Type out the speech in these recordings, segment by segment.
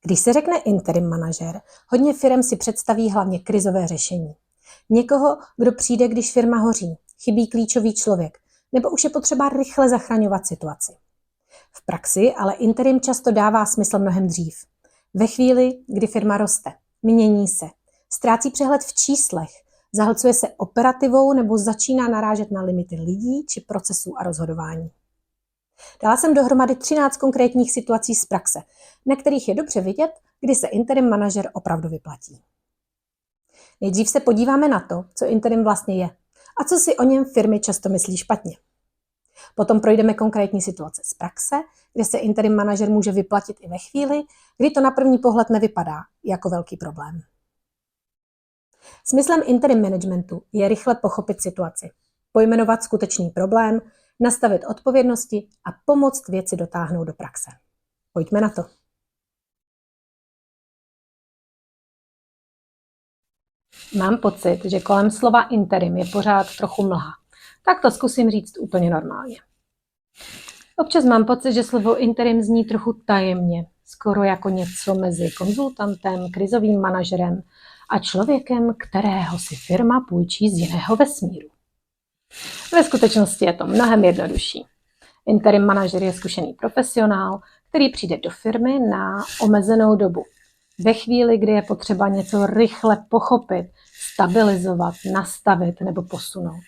Když se řekne interim manažer, hodně firem si představí hlavně krizové řešení. Někoho, kdo přijde, když firma hoří, chybí klíčový člověk, nebo už je potřeba rychle zachraňovat situaci. V praxi ale interim často dává smysl mnohem dřív. Ve chvíli, kdy firma roste, mění se, ztrácí přehled v číslech, zahlcuje se operativou nebo začíná narážet na limity lidí či procesů a rozhodování. Dala jsem dohromady 13 konkrétních situací z praxe, na kterých je dobře vidět, kdy se interim manažer opravdu vyplatí. Nejdřív se podíváme na to, co interim vlastně je a co si o něm firmy často myslí špatně. Potom projdeme konkrétní situace z praxe, kde se interim manažer může vyplatit i ve chvíli, kdy to na první pohled nevypadá jako velký problém. Smyslem interim managementu je rychle pochopit situaci, pojmenovat skutečný problém, nastavit odpovědnosti a pomoct věci dotáhnout do praxe. Pojďme na to. Mám pocit, že kolem slova interim je pořád trochu mlha. Tak to zkusím říct úplně normálně. Občas mám pocit, že slovo interim zní trochu tajemně, skoro jako něco mezi konzultantem, krizovým manažerem a člověkem, kterého si firma půjčí z jiného vesmíru. Ve skutečnosti je to mnohem jednodušší. Interim manažer je zkušený profesionál, který přijde do firmy na omezenou dobu. Ve chvíli, kdy je potřeba něco rychle pochopit, stabilizovat, nastavit nebo posunout.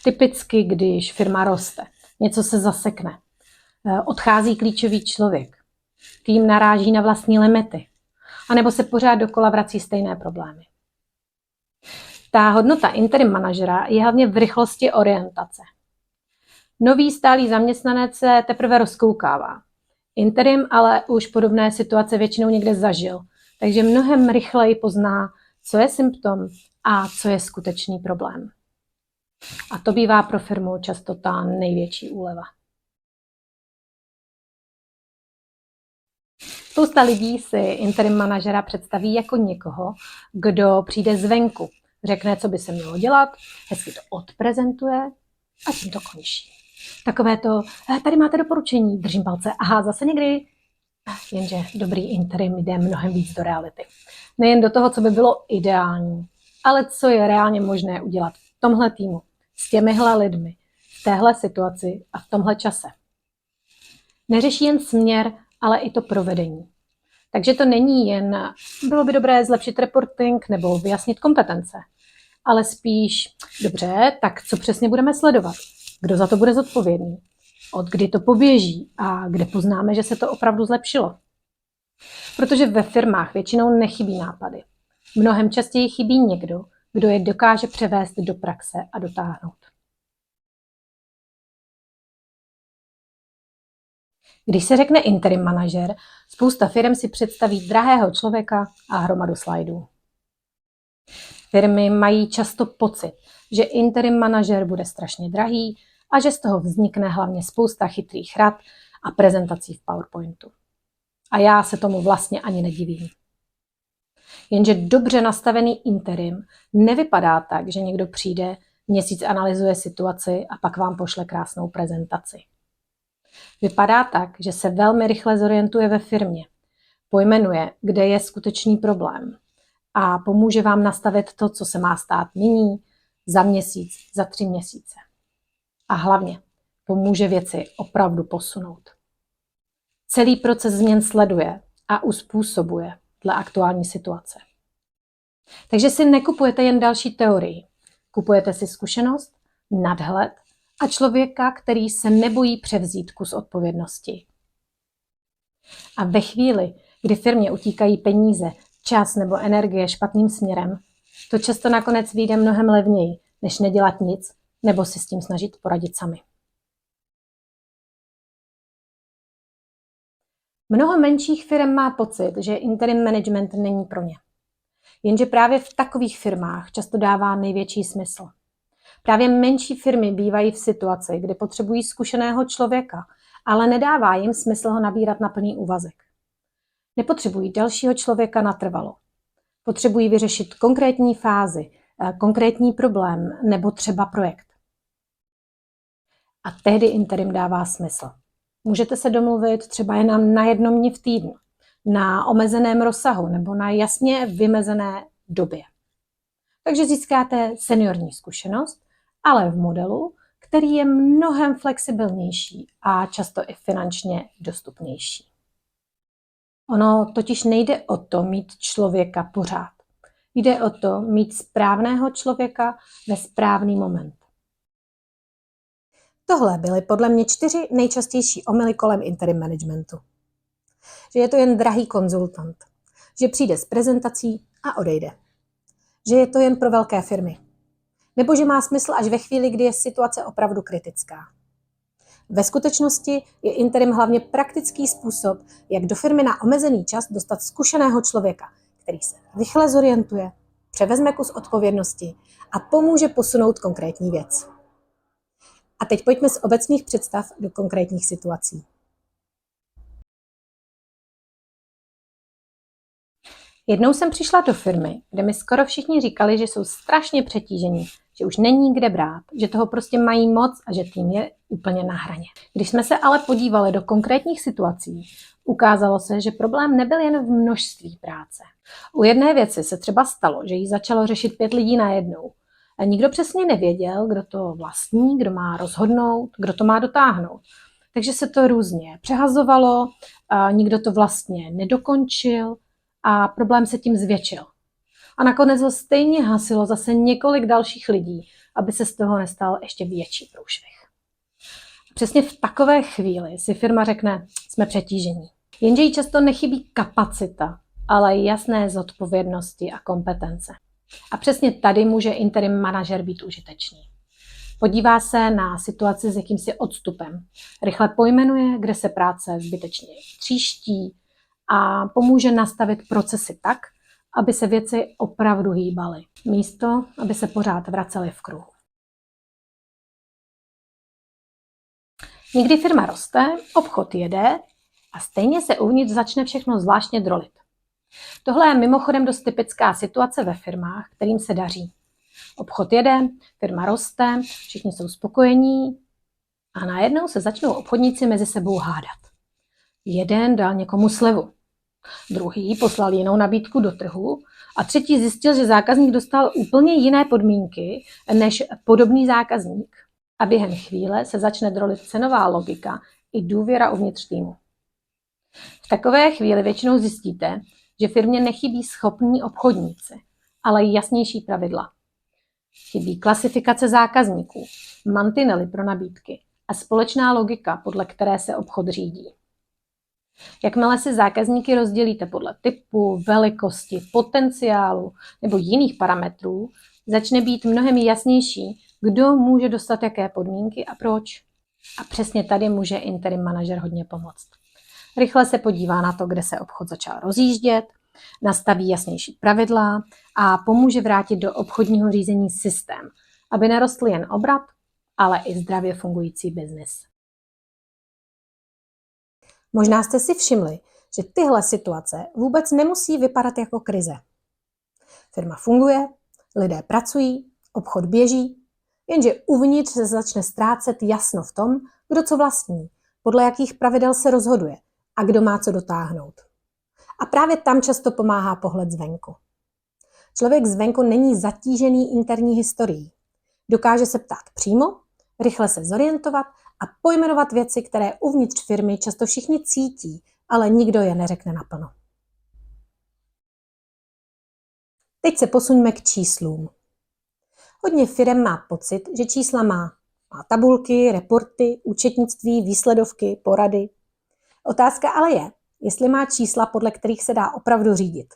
Typicky, když firma roste, něco se zasekne, odchází klíčový člověk, tým naráží na vlastní limity, anebo se pořád dokola vrací stejné problémy. Ta hodnota interim manažera je hlavně v rychlosti orientace. Nový stálý zaměstnanec se teprve rozkoukává. Interim ale už podobné situace většinou někde zažil, takže mnohem rychleji pozná, co je symptom a co je skutečný problém. A to bývá pro firmu často ta největší úleva. Spousta lidí si interim manažera představí jako někoho, kdo přijde zvenku, řekne, co by se mělo dělat, hezky to odprezentuje a tím to končí. Takové to, tady máte doporučení, držím palce, aha, zase někdy. Jenže dobrý interim jde mnohem víc do reality. Nejen do toho, co by bylo ideální, ale co je reálně možné udělat v tomhle týmu, s těmihle lidmi, v téhle situaci a v tomhle čase. Neřeší jen směr, ale i to provedení. Takže to není jen, bylo by dobré zlepšit reporting nebo vyjasnit kompetence, ale spíš, dobře, tak co přesně budeme sledovat? Kdo za to bude zodpovědný? Od kdy to poběží a kde poznáme, že se to opravdu zlepšilo? Protože ve firmách většinou nechybí nápady. Mnohem častěji chybí někdo, kdo je dokáže převést do praxe a dotáhnout. Když se řekne interim manažer, spousta firm si představí drahého člověka a hromadu slajdů. Firmy mají často pocit, že interim manažer bude strašně drahý a že z toho vznikne hlavně spousta chytrých rad a prezentací v PowerPointu. A já se tomu vlastně ani nedivím. Jenže dobře nastavený interim nevypadá tak, že někdo přijde, měsíc analyzuje situaci a pak vám pošle krásnou prezentaci. Vypadá tak, že se velmi rychle zorientuje ve firmě, pojmenuje, kde je skutečný problém a pomůže vám nastavit to, co se má stát nyní, za měsíc, za 3 měsíce. A hlavně pomůže věci opravdu posunout. Celý proces změn sleduje a uspůsobuje dle aktuální situace. Takže si nekupujete jen další teorii. Kupujete si zkušenost, nadhled a člověka, který se nebojí převzít kus odpovědnosti. A ve chvíli, kdy firmě utíkají peníze, čas nebo energie špatným směrem, to často nakonec vyjde mnohem levněji, než nedělat nic nebo si s tím snažit poradit sami. Mnoho menších firm má pocit, že interim management není pro ně. Jenže právě v takových firmách často dává největší smysl. Právě menší firmy bývají v situaci, kdy potřebují zkušeného člověka, ale nedává jim smysl ho nabírat na plný úvazek. Nepotřebují dalšího člověka natrvalo. Potřebují vyřešit konkrétní fázi, konkrétní problém nebo třeba projekt. A tehdy interim dává smysl. Můžete se domluvit třeba jen na 1 dni v týdnu. na omezeném rozsahu nebo na jasně vymezené době. Takže získáte seniorní zkušenost, ale v modelu, který je mnohem flexibilnější a často i finančně dostupnější. Ono totiž nejde o to mít člověka pořád. Jde o to mít správného člověka ve správný moment. Tohle byly podle mě 4 nejčastější omyly kolem interim managementu. Že je to jen drahý konzultant, že přijde s prezentací a odejde. Že je to jen pro velké firmy. Nebo že má smysl až ve chvíli, kdy je situace opravdu kritická. Ve skutečnosti je interim hlavně praktický způsob, jak do firmy na omezený čas dostat zkušeného člověka, který se rychle zorientuje, převezme kus odpovědnosti a pomůže posunout konkrétní věc. A teď pojďme z obecných představ do konkrétních situací. Jednou jsem přišla do firmy, kde mi skoro všichni říkali, že jsou strašně přetížení, že už není kde brát, že toho prostě mají moc a že tým je úplně na hraně. Když jsme se ale podívali do konkrétních situací, ukázalo se, že problém nebyl jen v množství práce. U jedné věci se třeba stalo, že jí začalo řešit 5 lidí najednou. A nikdo přesně nevěděl, kdo to vlastní, kdo má rozhodnout, kdo to má dotáhnout. Takže se to různě přehazovalo, a nikdo to vlastně nedokončil a problém se tím zvětšil. A nakonec ho stejně hasilo zase několik dalších lidí, aby se z toho nestal ještě větší průšvih. Přesně v takové chvíli si firma řekne, jsme přetížení. Jenže jí často nechybí kapacita, ale jasné zodpovědnosti a kompetence. A přesně tady může interim manažer být užitečný. Podívá se na situaci s jakýmsi odstupem, rychle pojmenuje, kde se práce zbytečně tříští a pomůže nastavit procesy tak, aby se věci opravdu hýbaly, místo aby se pořád vracely v kruhu. Někdy firma roste, obchod jede a stejně se uvnitř začne všechno zvláštně drolit. Tohle je mimochodem dost typická situace ve firmách, kterým se daří. Obchod jede, firma roste, všichni jsou spokojení a najednou se začnou obchodníci mezi sebou hádat. Jeden dal někomu slevu, druhý poslal jinou nabídku do trhu a třetí zjistil, že zákazník dostal úplně jiné podmínky než podobný zákazník. A během chvíle se začne drolit cenová logika i důvěra uvnitř týmu. V takové chvíli většinou zjistíte, že firmě nechybí schopní obchodníci, ale jasnější pravidla. Chybí klasifikace zákazníků, mantinely pro nabídky a společná logika, podle které se obchod řídí. Jakmile si zákazníky rozdělíte podle typu, velikosti, potenciálu nebo jiných parametrů, začne být mnohem jasnější, kdo může dostat jaké podmínky a proč. A přesně tady může interim manažer hodně pomoct. Rychle se podívá na to, kde se obchod začal rozjíždět, nastaví jasnější pravidla a pomůže vrátit do obchodního řízení systém, aby nerostl jen obrat, ale i zdravě fungující biznis. Možná jste si všimli, že tyhle situace vůbec nemusí vypadat jako krize. Firma funguje, lidé pracují, obchod běží, jenže uvnitř se začne ztrácet jasno v tom, kdo co vlastní, podle jakých pravidel se rozhoduje a kdo má co dotáhnout. A právě tam často pomáhá pohled zvenku. Člověk zvenku není zatížený interní historií. Dokáže se ptát přímo, rychle se zorientovat a pojmenovat věci, které uvnitř firmy často všichni cítí, ale nikdo je neřekne naplno. Teď se posuňme k číslům. Hodně firem má pocit, že čísla má tabulky, reporty, účetnictví, výsledovky, porady. Otázka ale je, jestli má čísla, podle kterých se dá opravdu řídit.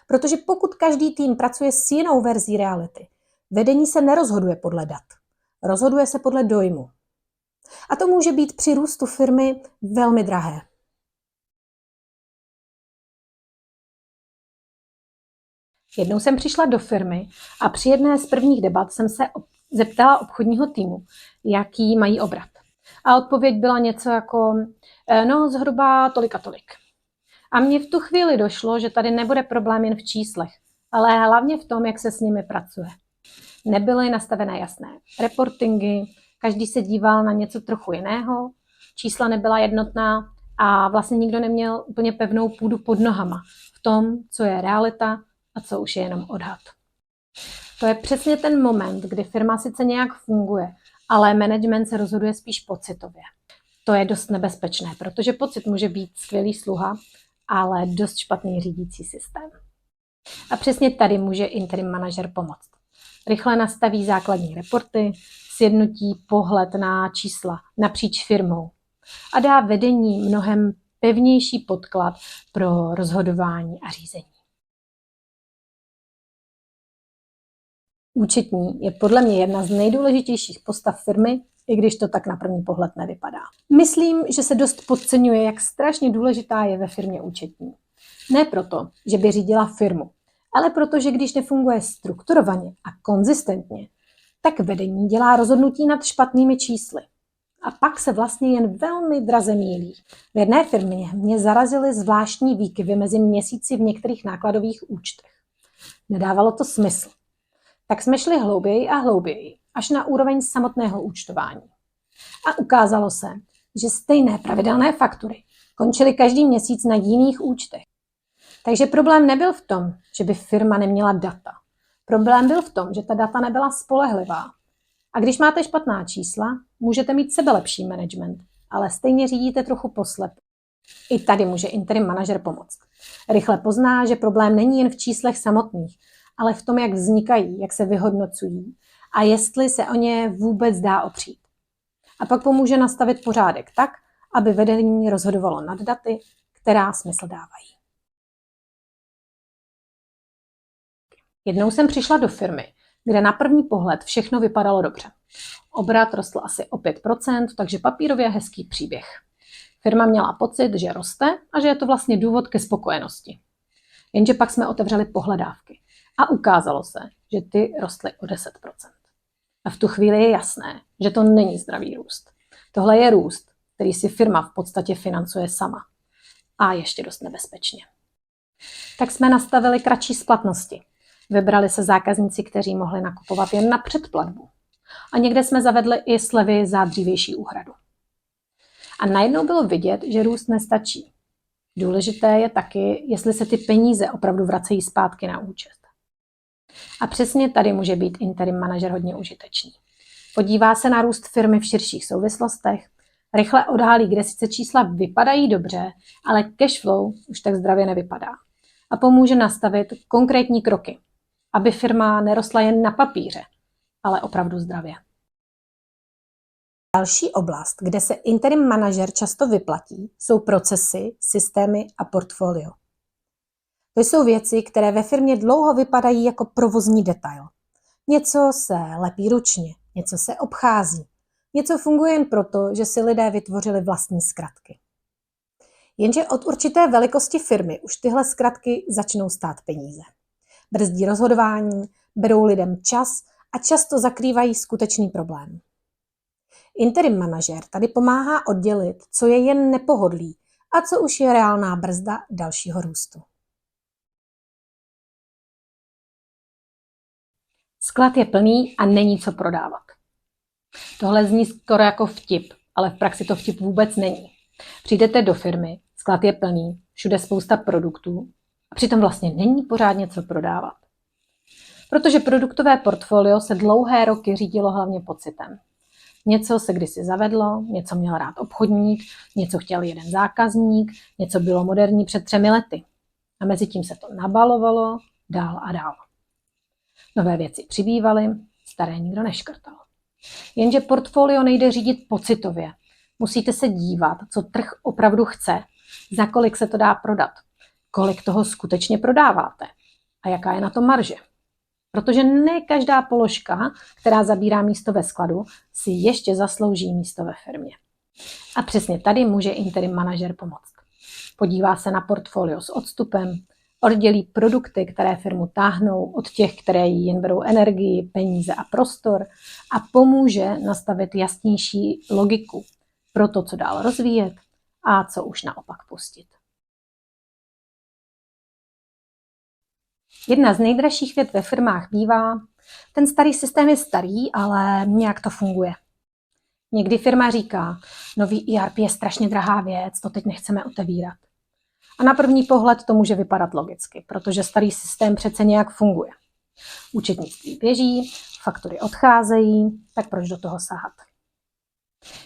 Protože pokud každý tým pracuje s jinou verzí reality, vedení se nerozhoduje podle dat. Rozhoduje se podle dojmu. A to může být při růstu firmy velmi drahé. Jednou jsem přišla do firmy a při jedné z prvních debat jsem se zeptala obchodního týmu, jaký mají obrat. A odpověď byla něco jako, zhruba tolik a tolik. A mně v tu chvíli došlo, že tady nebude problém jen v číslech, ale hlavně v tom, jak se s nimi pracuje. Nebyly nastavené jasné reportingy, každý se díval na něco trochu jiného, čísla nebyla jednotná a vlastně nikdo neměl úplně pevnou půdu pod nohama v tom, co je realita a co už je jenom odhad. To je přesně ten moment, kdy firma sice nějak funguje, ale management se rozhoduje spíš pocitově. To je dost nebezpečné, protože pocit může být skvělý sluha, ale dost špatný řídící systém. A přesně tady může interim manažer pomoct. Rychle nastaví základní reporty, sjednotí pohled na čísla napříč firmou a dá vedení mnohem pevnější podklad pro rozhodování a řízení. Účetní je podle mě jedna z nejdůležitějších postav firmy, i když to tak na první pohled nevypadá. Myslím, že se dost podceňuje, jak strašně důležitá je ve firmě účetní. Ne proto, že by řídila firmu, ale proto, že když nefunguje strukturovaně a konzistentně, tak vedení dělá rozhodnutí nad špatnými čísly. A pak se vlastně jen velmi draze mýlí. V jedné firmě mě zarazily zvláštní výkyvy mezi měsíci v některých nákladových účtech. Nedávalo to smysl. Tak jsme šli hlouběji a hlouběji, až na úroveň samotného účtování. A ukázalo se, že stejné pravidelné faktury končily každý měsíc na jiných účtech. Takže problém nebyl v tom, že by firma neměla data. Problém byl v tom, že ta data nebyla spolehlivá. A když máte špatná čísla, můžete mít sebelepší management, ale stejně řídíte trochu poslepu. I tady může interim manažer pomoct. Rychle pozná, že problém není jen v číslech samotných, ale v tom, jak vznikají, jak se vyhodnocují a jestli se o ně vůbec dá opřít. A pak pomůže nastavit pořádek tak, aby vedení rozhodovalo nad daty, která smysl dávají. Jednou jsem přišla do firmy, kde na první pohled všechno vypadalo dobře. Obrat rostl asi o 5%, takže papírově hezký příběh. Firma měla pocit, že roste a že je to vlastně důvod ke spokojenosti. Jenže pak jsme otevřeli pohledávky a ukázalo se, že ty rostly o 10%. A v tu chvíli je jasné, že to není zdravý růst. Tohle je růst, který si firma v podstatě financuje sama. A ještě dost nebezpečně. Tak jsme nastavili kratší splatnosti. Vybrali se zákazníci, kteří mohli nakupovat jen na předplatbu. A někde jsme zavedli i slevy za dřívější úhradu. A najednou bylo vidět, že růst nestačí. Důležité je taky, jestli se ty peníze opravdu vracejí zpátky na účet. A přesně tady může být interim manažer hodně užitečný. Podívá se na růst firmy v širších souvislostech, rychle odhalí, kde sice čísla vypadají dobře, ale cash flow už tak zdravě nevypadá. A pomůže nastavit konkrétní kroky, aby firma nerostla jen na papíře, ale opravdu zdravě. Další oblast, kde se interim manažer často vyplatí, jsou procesy, systémy a portfolio. To jsou věci, které ve firmě dlouho vypadají jako provozní detail. Něco se lepí ručně, něco se obchází, něco funguje jen proto, že si lidé vytvořili vlastní zkratky. Jenže od určité velikosti firmy už tyhle zkratky začnou stát peníze. Brzdí rozhodování, berou lidem čas a často zakrývají skutečný problém. Interim manažer tady pomáhá oddělit, co je jen nepohodlí a co už je reálná brzda dalšího růstu. Sklad je plný a není co prodávat. Tohle zní skoro jako vtip, ale v praxi to vtip vůbec není. Přijdete do firmy, sklad je plný, všude spousta produktů a přitom vlastně není pořádně co prodávat. Protože produktové portfolio se dlouhé roky řídilo hlavně pocitem. Něco se kdysi zavedlo, něco měl rád obchodník, něco chtěl jeden zákazník, něco bylo moderní před 3 lety. A mezi tím se to nabalovalo dál a dál. Nové věci přibývaly, staré nikdo neškrtal. Jenže portfolio nejde řídit pocitově. Musíte se dívat, co trh opravdu chce, za kolik se to dá prodat, kolik toho skutečně prodáváte a jaká je na to marže. Protože ne každá položka, která zabírá místo ve skladu, si ještě zaslouží místo ve firmě. A přesně tady může interim manažer pomoct. Podívá se na portfolio s odstupem, oddělí produkty, které firmu táhnou, od těch, které jí jen berou energii, peníze a prostor a pomůže nastavit jasnější logiku pro to, co dál rozvíjet a co už naopak pustit. Jedna z nejdražších vět ve firmách bývá, ten starý systém je starý, ale nějak to funguje. Někdy firma říká, nový ERP je strašně drahá věc, to teď nechceme otevírat. A na první pohled to může vypadat logicky, protože starý systém přece nějak funguje. Účetnictví běží, faktury odcházejí, tak proč do toho sahat?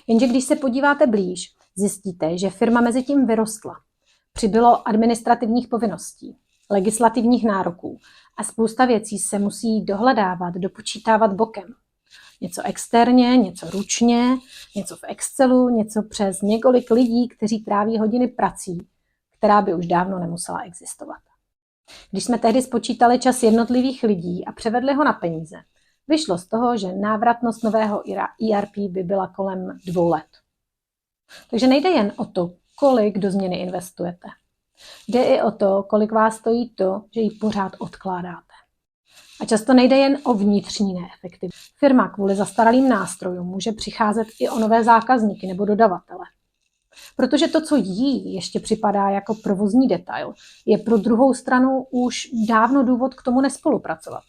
Jenže když se podíváte blíž, zjistíte, že firma mezi tím vyrostla. Přibylo administrativních povinností, legislativních nároků a spousta věcí se musí dohledávat, dopočítávat bokem. Něco externě, něco ručně, něco v Excelu, něco přes několik lidí, kteří tráví hodiny prací, která by už dávno nemusela existovat. Když jsme tehdy spočítali čas jednotlivých lidí a převedli ho na peníze, vyšlo z toho, že návratnost nového ERP by byla kolem 2 let. Takže nejde jen o to, kolik do změny investujete. Jde i o to, kolik vás stojí to, že ji pořád odkládáte. A často nejde jen o vnitřní neefektivitu. Firma kvůli zastaralým nástrojům může přicházet i o nové zákazníky nebo dodavatele. Protože to, co jí ještě připadá jako provozní detail, je pro druhou stranu už dávno důvod k tomu nespolupracovat.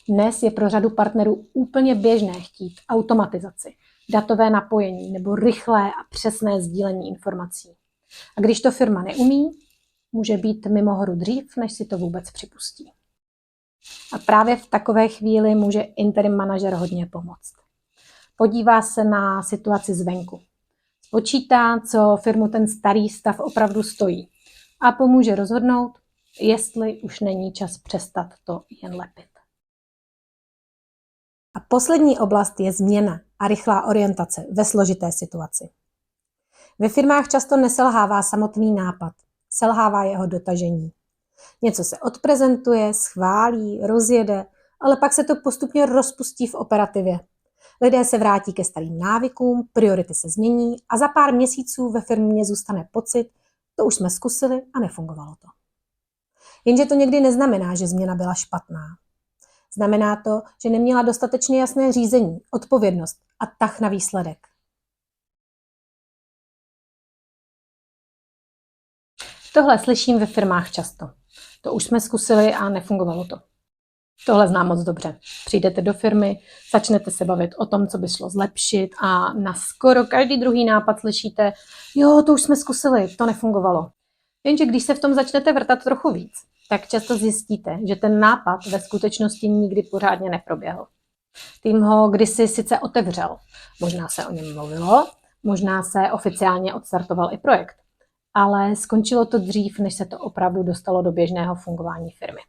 Dnes je pro řadu partnerů úplně běžné chtít automatizaci, datové napojení nebo rychlé a přesné sdílení informací. A když to firma neumí, může být mimo hru dřív, než si to vůbec připustí. A právě v takové chvíli může interim manažer hodně pomoct. Podívá se na situaci zvenku. Spočítá, co firmu ten starý stav opravdu stojí a pomůže rozhodnout, jestli už není čas přestat to jen lepit. A poslední oblast je změna a rychlá orientace ve složité situaci. Ve firmách často neselhává samotný nápad, selhává jeho dotažení. Něco se odprezentuje, schválí, rozjede, ale pak se to postupně rozpustí v operativě. Lidé se vrátí ke starým návykům, priority se změní a za pár měsíců ve firmě zůstane pocit, to už jsme zkusili a nefungovalo to. Jenže to někdy neznamená, že změna byla špatná. Znamená to, že neměla dostatečně jasné řízení, odpovědnost a tah na výsledek. Tohle slyším ve firmách často. To už jsme zkusili a nefungovalo to. Tohle znám moc dobře. Přijdete do firmy, začnete se bavit o tom, co by šlo zlepšit a na skoro každý druhý nápad slyšíte, jo, to už jsme zkusili, to nefungovalo. Jenže když se v tom začnete vrtat trochu víc, tak často zjistíte, že ten nápad ve skutečnosti nikdy pořádně neproběhl. Tým ho kdysi sice otevřel, možná se o něm mluvilo, možná se oficiálně odstartoval i projekt, ale skončilo to dřív, než se to opravdu dostalo do běžného fungování firmy.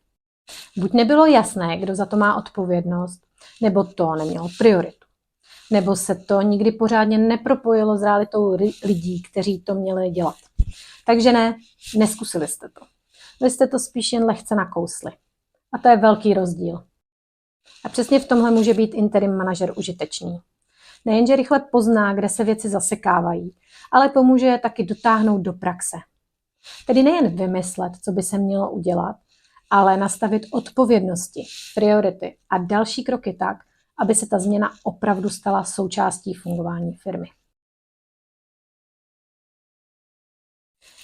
Buď nebylo jasné, kdo za to má odpovědnost, nebo to nemělo prioritu. Nebo se to nikdy pořádně nepropojilo s realitou lidí, kteří to měli dělat. Takže ne, neskusili jste to. Vy jste to spíš jen lehce nakousli. A to je velký rozdíl. A přesně v tomhle může být interim manažer užitečný. Nejenže rychle pozná, kde se věci zasekávají, ale pomůže je taky dotáhnout do praxe. Tedy nejen vymyslet, co by se mělo udělat, ale nastavit odpovědnosti, priority a další kroky tak, aby se ta změna opravdu stala součástí fungování firmy.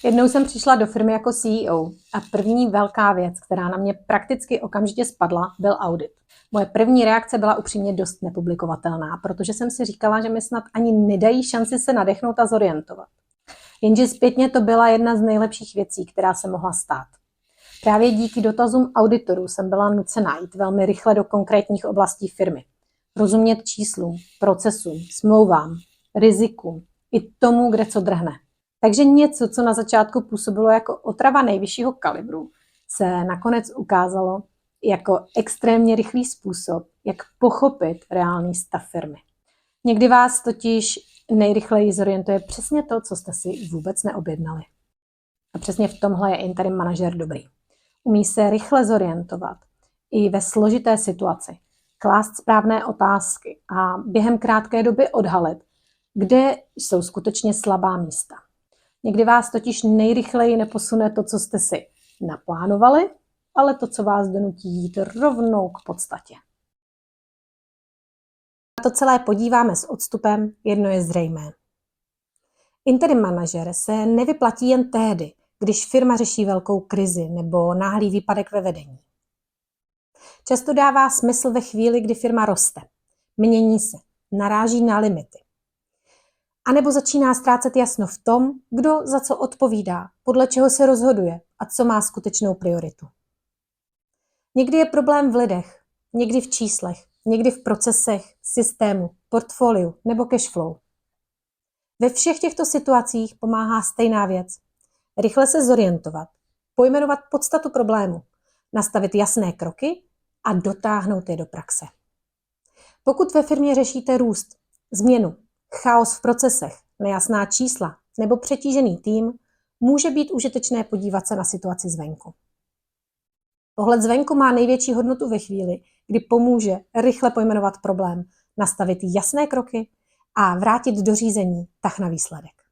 Jednou jsem přišla do firmy jako CEO a první velká věc, která na mě prakticky okamžitě spadla, byl audit. Moje první reakce byla upřímně dost nepublikovatelná, protože jsem si říkala, že mi snad ani nedají šanci se nadechnout a zorientovat. Jenže zpětně to byla jedna z nejlepších věcí, která se mohla stát. Právě díky dotazům auditorů jsem byla nucena jít velmi rychle do konkrétních oblastí firmy. Rozumět číslům, procesům, smlouvám, rizikům i tomu, kde co drhne. Takže něco, co na začátku působilo jako otrava nejvyššího kalibru, se nakonec ukázalo jako extrémně rychlý způsob, jak pochopit reálný stav firmy. Někdy vás totiž nejrychleji zorientuje přesně to, co jste si vůbec neobjednali. A přesně v tomhle je interim manažer dobrý. Umí se rychle zorientovat i ve složité situaci, klást správné otázky a během krátké doby odhalit, kde jsou skutečně slabá místa. Někdy vás totiž nejrychleji neposune to, co jste si naplánovali, ale to, co vás donutí jít rovnou k podstatě. Na to celé podíváme s odstupem, jedno je zřejmé. Interim manažer se nevyplatí jen tehdy, když firma řeší velkou krizi nebo náhlý výpadek ve vedení. Často dává smysl ve chvíli, kdy firma roste, mění se, naráží na limity. A nebo začíná ztrácet jasno v tom, kdo za co odpovídá, podle čeho se rozhoduje a co má skutečnou prioritu. Někdy je problém v lidech, někdy v číslech, někdy v procesech, systému, portfoliu nebo cashflow. Ve všech těchto situacích pomáhá stejná věc. Rychle se zorientovat, pojmenovat podstatu problému, nastavit jasné kroky a dotáhnout je do praxe. Pokud ve firmě řešíte růst, změnu, chaos v procesech, nejasná čísla nebo přetížený tým, může být užitečné podívat se na situaci zvenku. Pohled zvenku má největší hodnotu ve chvíli, kdy pomůže rychle pojmenovat problém, nastavit jasné kroky a vrátit do řízení tah na výsledek.